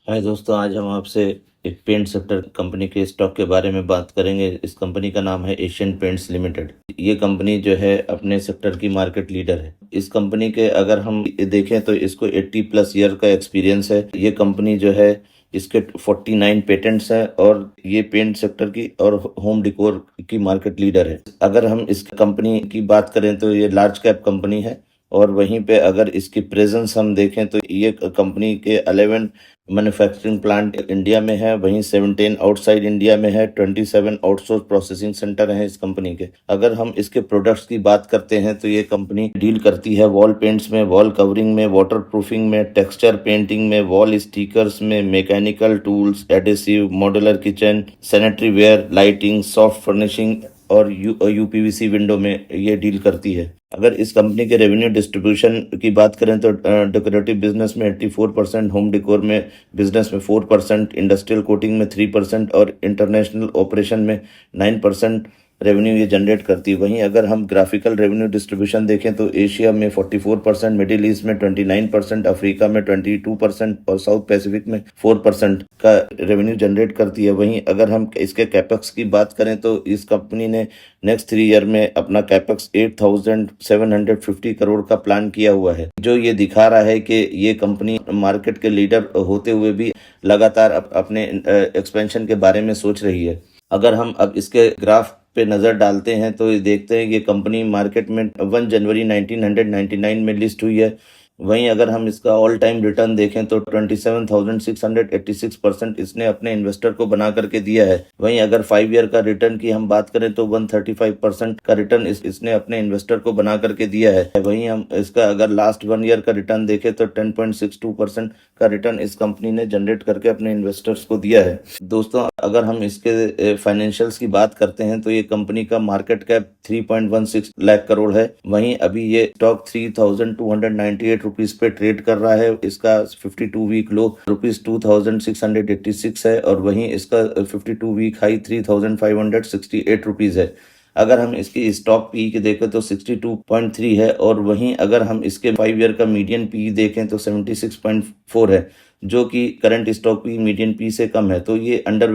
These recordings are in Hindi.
हाय दोस्तों, आज हम आपसे एक पेंट सेक्टर कंपनी के स्टॉक के बारे में बात करेंगे। इस कंपनी का नाम है एशियन पेंट्स लिमिटेड। ये कंपनी जो है अपने सेक्टर की मार्केट लीडर है। इस कंपनी के अगर हम देखें तो इसको 80 प्लस ईयर का एक्सपीरियंस है। ये कंपनी जो है इसके 49 पेटेंट्स हैं और ये पेंट सेक्टर की और होम डिकोर की मार्केट लीडर है। अगर हम इस कंपनी की बात करें तो ये लार्ज कैप कंपनी है और वहीं पे अगर इसकी प्रेजेंस हम देखें तो ये कंपनी के 11 मैन्युफैक्चरिंग प्लांट इंडिया में है, वहीं 17 आउटसाइड इंडिया में है, 27 आउटसोर्स प्रोसेसिंग सेंटर हैं इस कंपनी के। अगर हम इसके प्रोडक्ट्स की बात करते हैं तो ये कंपनी डील करती है वॉल पेंट्स में, वॉल कवरिंग में, वाटर प्रूफिंग में, टेक्सचर पेंटिंग में, वॉल स्टिकर्स में, mechanical tools, adhesive, modular kitchen, sanitary ware, lighting, soft furnishing और यूपीवीसी विंडो में ये डील करती है। अगर इस कंपनी के रेवेन्यू डिस्ट्रीब्यूशन की बात करें तो डेकोरेटिव बिजनेस में 84%, होम डेकोर में बिजनेस में 4%, इंडस्ट्रियल कोटिंग में 3% और इंटरनेशनल ऑपरेशन में 9% रेवेन्यू ये जनरेट करती है। वहीं अगर हम ग्राफिकल रेवेन्यू डिस्ट्रीब्यूशन देखें तो एशिया में 44%, मिडिल ईस्ट में 29%, अफ्रीका में 22% और साउथ पैसिफिक में 4% का रेवेन्यू जनरेट करती है। वहीं अगर हम इसके कैपेक्स की बात करें तो इस कंपनी ने नेक्स्ट 3 ईयर में अपना कैपेक्स 8,750 करोड़ का प्लान किया हुआ है, जो ये दिखा रहा है कि ये कंपनी मार्केट के लीडर होते हुए भी लगातार अपने एक्सपेंशन के बारे में सोच रही है। अगर हम अब इसके ग्राफ पे नजर डालते हैं तो ये देखते हैं ये कंपनी मार्केट में 1 जनवरी 1999 में लिस्ट हुई है। वहीं अगर हम इसका ऑल टाइम रिटर्न देखें तो 27,686% इसने अपने इन्वेस्टर को बना करके दिया है। वहीं अगर 5 ईयर का रिटर्न की हम बात करें तो 135% का रिटर्न इसने अपने इन्वेस्टर को बना करके दिया है। वहीं हम इसका अगर लास्ट 1 ईयर का रिटर्न देखें तो 10.62% का रिटर्न इस कंपनी ने जनरेट करके अपने इन्वेस्टर्स को दिया है। दोस्तों, अगर हम इसके फाइनेंशियल्स की बात करते हैं तो ये कंपनी का मार्केट कैप 3.16 लाख करोड़ है। वहीं अभी ये स्टॉक 3,298 रुपीज पे ट्रेड कर रहा है। इसका 52 वीक लो ₹2,686 है और वहीं इसका 52 वीक हाई 3,568 रुपीज है। अगर हम इसकी स्टॉक पी की देखें तो 62.3 है और वहीं अगर हम इसके 5 ईयर का मीडियन पी देखें तो 76.4 है, जो कि current stock P median P से कम है। तो ये अंडर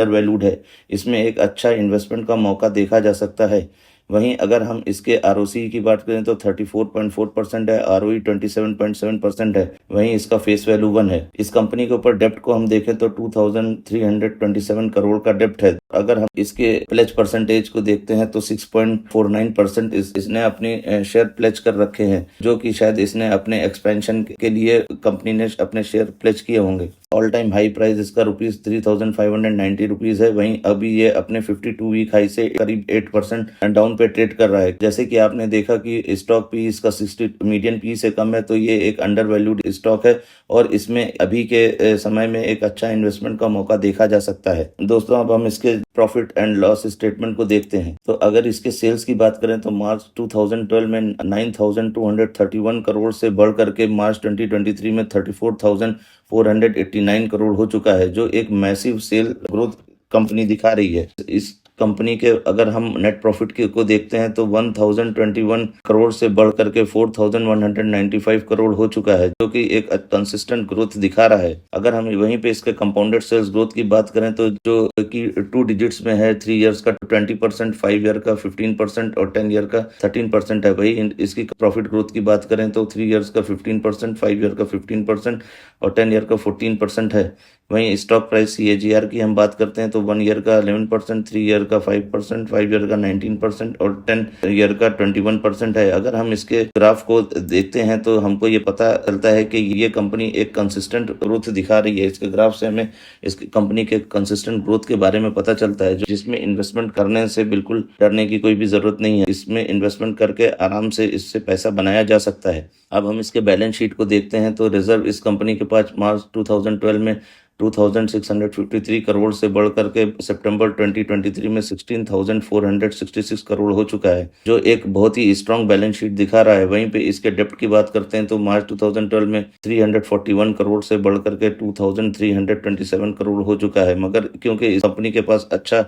वैल्यूड है। इसमें एक अच्छा इन्वेस्टमेंट का मौका देखा जा सकता है। वहीं अगर हम इसके आरओसी की बात करें तो 34.4% है, आरओई 27.7% है। वहीं इसका फेस वैल्यू 1 है। इस कंपनी के ऊपर डेप्ट को हम देखें तो 2,327 करोड़ का डेप्ट है। अगर हम इसके प्लेज परसेंटेज को देखते हैं तो 6.49% इसने अपने शेयर प्लेज कर रखे हैं, जो कि शायद इसने अपने एक्सपेंशन के लिए कंपनी ने अपने शेयर प्लेज किए होंगे। ऑल टाइम हाई प्राइस इसका ₹3,590 है। वहीं अभी ये अपने 52 वीक हाई से करीब 8% डाउन पे ट्रेड कर रहा है। जैसे कि आपने देखा कि स्टॉक पी इसका 60 मीडियन पी से कम है, तो ये एक अंडर वैल्यूड स्टॉक है और इसमें अभी के समय में एक अच्छा इन्वेस्टमेंट का मौका देखा जा सकता है। दोस्तों, अब हम इसके प्रॉफिट एंड लॉस स्टेटमेंट को देखते हैं। तो अगर इसके सेल्स की बात करें तो मार्च 2012 में 9,231 करोड़ से बढ़ करके मार्च 2023 में 34,489 करोड़ हो चुका है, जो एक मैसिव सेल ग्रोथ कंपनी दिखा रही है। इस कंपनी के अगर हम नेट प्रॉफिट को देखते हैं तो 1,021 करोड़ से बढ़ करके 4,195 करोड़ हो चुका है, जो कि एक कंसिस्टेंट ग्रोथ दिखा रहा है। अगर हम वहीं पे इसके कंपाउंडेड सेल्स ग्रोथ की बात करें तो जो कि 2 डिजिट्स में है, 3 इयर्स का 20%, 5 ईयर का 15% और 10 ईयर का 13% है। वही इसकी प्रॉफिट ग्रोथ की बात करें तो 3 इयर्स का 15%, 5 ईयर का 15% और 10 ईयर का 14% है। वहीं स्टॉक प्राइस CAGR की हम बात करते हैं तो 1 ईयर का 11%, 3 ईयर का 5%, 5 ईयर का 19% और 10 ईयर का 21% है। अगर हम इसके ग्राफ को देखते हैं तो हमको ये पता चलता है कि ये कंपनी एक कंसिस्टेंट ग्रोथ दिखा रही है। इसके ग्राफ से हमें इस कंपनी के कंसिस्टेंट ग्रोथ के बारे में पता चलता है, जिसमें इन्वेस्टमेंट करने से बिल्कुल डरने की कोई भी जरूरत नहीं है। इसमें इन्वेस्टमेंट करके आराम से इससे पैसा बनाया जा सकता है। अब हम इसके बैलेंस शीट को देखते हैं तो रिजर्व इस कंपनी के पास मार्च 2012 में 2653 करोड़ से बढ़ करके सितंबर 2023 में 16,466 करोड़ हो चुका है, जो एक बहुत ही स्ट्रांग बैलेंस शीट दिखा रहा है। वहीं पे इसके डेप्ट की बात करते हैं तो मार्च 2012 में 341 करोड़ से बढ़ करके 2327 करोड़ हो चुका है, मगर क्योंकि इस कंपनी के पास अच्छा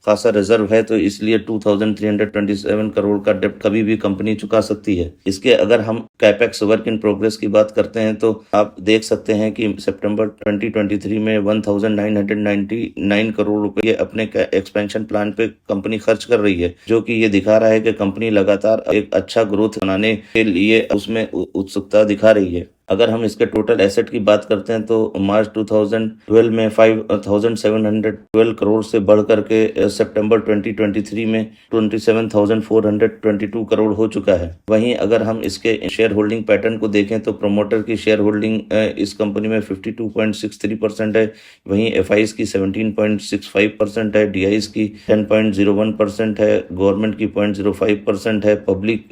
खासा रिजर्व है तो इसलिए 2327 करोड़ का डेप्ट कभी भी कंपनी चुका सकती है। इसके अगर हम कैपेक्स वर्क इन प्रोग्रेस की बात करते हैं तो आप देख सकते हैं कि सितंबर 2023 में 1999 करोड़ रुपए अपने एक्सपेंशन प्लान पे कंपनी खर्च कर रही है, जो कि ये दिखा रहा है कि कंपनी लगातार एक अच्छा ग्रोथ बनाने के लिए उसमें उत्सुकता दिखा रही है। अगर हम इसके टोटल एसेट की बात करते हैं तो मार्च 2012 में 5,712 करोड़ से बढ़ करके सितंबर 2023 में 27,422 करोड़ हो चुका है। वहीं अगर हम इसके शेयर होल्डिंग पैटर्न को देखें तो प्रमोटर की शेयर होल्डिंग इस कंपनी में 52.63% है, वहीं एफआईज की 17.65% है, डीआईज की 10.01% है, गवर्नमेंट की 0.05% है, पब्लिक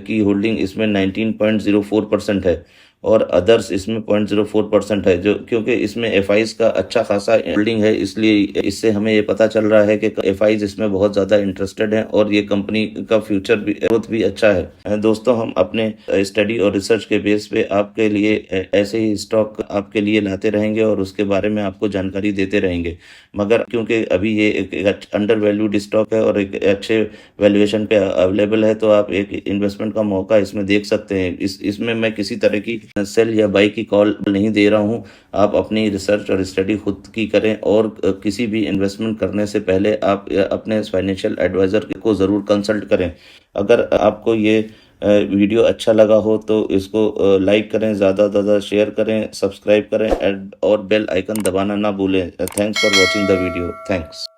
की होल्डिंग इसमें 19.04% है और अदर्स इसमें 0.04% है, जो क्योंकि इसमें एफआईज का अच्छा खासा होल्डिंग है, इसलिए इससे हमें ये पता चल रहा है कि एफआईज इसमें बहुत ज़्यादा इंटरेस्टेड हैं और ये कंपनी का फ्यूचर भी ग्रोथ भी अच्छा है। दोस्तों, हम अपने स्टडी और रिसर्च के बेस पे आपके लिए ऐसे ही स्टॉक आपके लिए लाते रहेंगे और उसके बारे में आपको जानकारी देते रहेंगे, मगर क्योंकि अभी ये एक अंडर वैल्यूड स्टॉक है और एक अच्छे वैल्यूएशन पे अवेलेबल है, तो आप एक इन्वेस्टमेंट का मौका इसमें देख सकते हैं। इसमें मैं किसी तरह की सेल या बाई की कॉल नहीं दे रहा हूं। आप अपनी रिसर्च और स्टडी खुद की करें और किसी भी इन्वेस्टमेंट करने से पहले आप अपने फाइनेंशियल एडवाइजर को ज़रूर कंसल्ट करें। अगर आपको ये वीडियो अच्छा लगा हो तो इसको लाइक करें, ज़्यादा से ज़्यादा शेयर करें, सब्सक्राइब करें और बेल आइकन दबाना ना भूलें। Thanks for watching the video. Thanks.